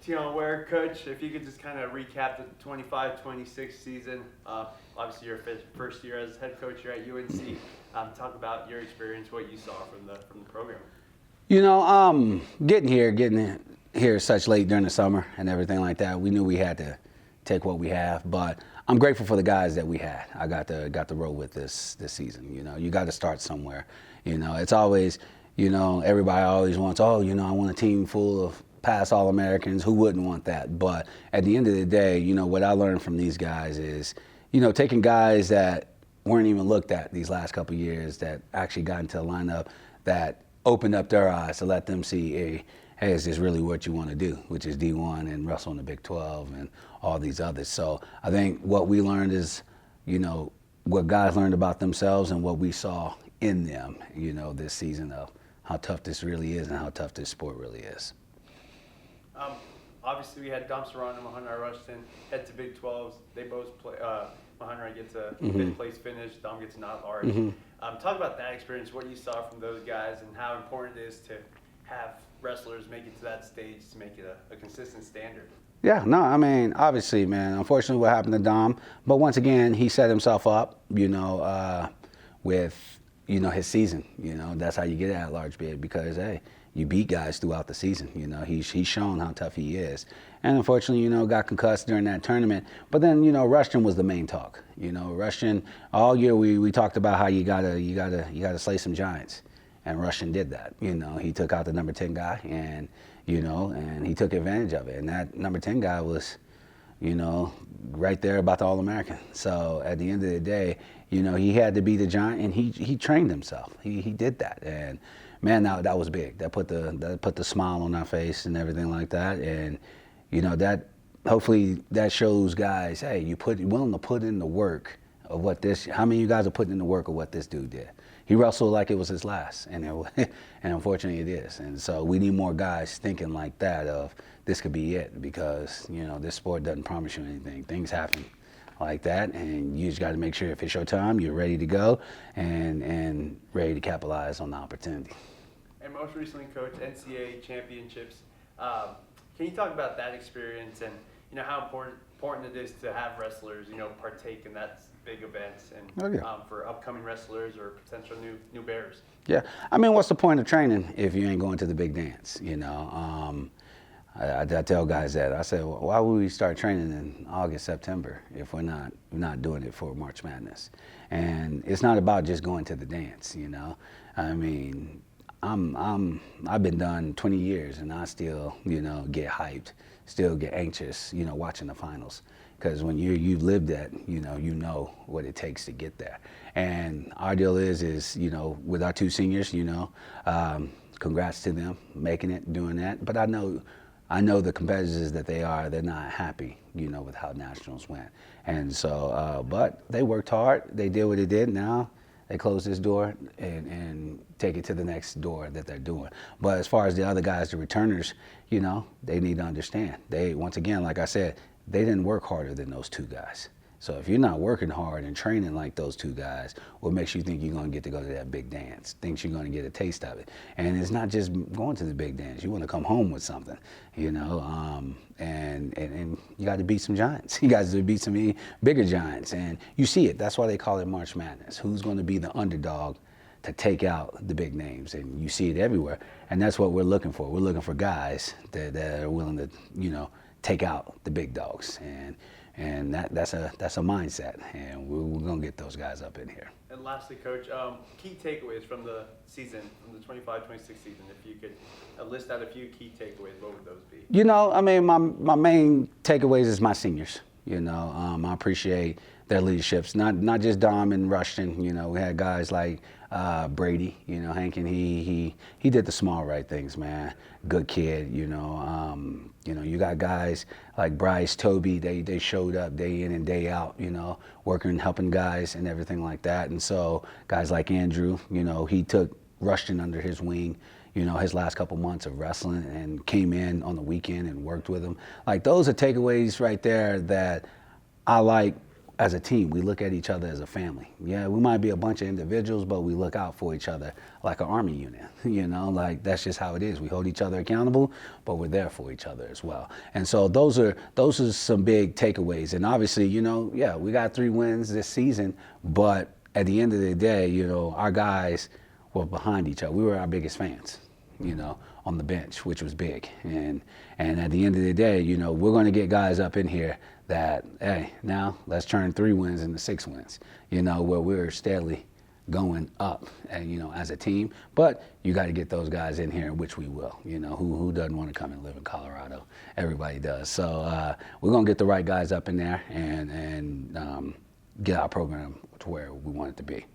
Teyon, Ware, Coach, if you could just kind of recap the 25-26 season. Obviously, your first year as head coach here at UNC. Talk about your experience, what you saw from the program. Getting here such late during the summer and everything like that, we knew we had to take what we have, but I'm grateful for the guys that we had. I got to roll with this season. You got to start somewhere. It's always, everybody always wants, I want a team full of past All-Americans. Who wouldn't want that? But at the end of the day, what I learned from these guys is, taking guys that weren't even looked at these last couple of years that actually got into the lineup, that opened up their eyes to let them see, hey, is this really what you want to do, which is D1 and wrestle in the Big 12 and all these others. So I think what we learned is, what guys learned about themselves and what we saw in them, this season of how tough this really is and how tough this sport really is. Obviously, we had Dom Serrano and Mahonri Rushton head to Big 12s. They both play. Mahonri gets a fifth place finish. Dom gets an at-large. Talk about that experience, what you saw from those guys, and how important it is to have wrestlers make it to that stage to make it a consistent standard. Yeah, no, I mean, obviously, man, unfortunately what happened to Dom, but once again, he set himself up, with, his season, that's how you get at large bid, because, hey, you beat guys throughout the season, he's shown how tough he is. And unfortunately, got concussed during that tournament, but then, Rushton was the main talk, Rushton, all year we talked about how you gotta slay some giants. And Rushton did that. He took out the number 10 guy, and and he took advantage of it. And that number 10 guy was, right there about the All-American. So at the end of the day, he had to be the giant, and he trained himself. He did that, and man, that was big. That put the smile on our face and everything like that. And that hopefully that shows guys, hey, you're willing to put in the work of what this. How many of you guys are putting in the work of what this dude did? He wrestled like it was his last, and and unfortunately it is. And so we need more guys thinking like that of this could be it, because this sport doesn't promise you anything. Things happen like that, and you just got to make sure if it's your time, you're ready to go and ready to capitalize on the opportunity. And most recently, Coach, NCAA championships. Can you talk about that experience and how important it is to have wrestlers partake in that big events and for upcoming wrestlers or potential new bears? Yeah, I mean, what's the point of training if you ain't going to the big dance? I tell guys that. I say, well, why would we start training in August, September if we're not doing it for March Madness? And it's not about just going to the dance, I mean, I've been done 20 years, and I still, get hyped, still get anxious, watching the finals. Because when you've lived that, you know what it takes to get there. And our deal is with our two seniors, congrats to them making it, doing that. But I know the competitors that they're not happy, with how nationals went. And so, but they worked hard. They did what they did. Now they close this door and take it to the next door that they're doing. But as far as the other guys, the returners, they need to understand. They, once again, like I said, they didn't work harder than those two guys. So if you're not working hard and training like those two guys, what makes you think you're going to get to go to that big dance? Thinks you're going to get a taste of it. And it's not just going to the big dance. You want to come home with something, and you got to beat some giants. You guys to beat some bigger giants. And you see it. That's why they call it March Madness. Who's going to be the underdog to take out the big names? And you see it everywhere. And that's what we're looking for. We're looking for guys that are willing to, take out the big dogs. And that's a mindset, and we're going to get those guys up in here. And lastly, Coach, key takeaways from the season, from the 25-26 season, if you could list out a few key takeaways, what would those be? I mean, my main takeaways is my seniors. I appreciate their leaderships, not just Dom and Rushton. We had guys like Brady, Hank, and he did the small right things, man. Good kid, you got guys like Bryce, Toby, they showed up day in and day out, working and helping guys and everything like that. And so guys like Andrew, he took Rushton under his wing, his last couple months of wrestling, and came in on the weekend and worked with him. Like, those are takeaways right there that I like as a team, we look at each other as a family. Yeah, we might be a bunch of individuals, but we look out for each other like an army unit. You know, like that's just how it is. We hold each other accountable, but we're there for each other as well. And so those are some big takeaways. And obviously, you know, yeah, we got 3 wins this season, but at the end of the day, you know, our guys were behind each other. We were our biggest fans, you know, on the bench, which was big. And at the end of the day, you know, we're going to get guys up in here that, hey, now let's turn 3 wins into 6 wins, you know, where we're steadily going up, and you know, as a team. But you got to get those guys in here, which we will. You know, who doesn't want to come and live in Colorado? Everybody does. So we're going to get the right guys up in there and get our program to where we want it to be.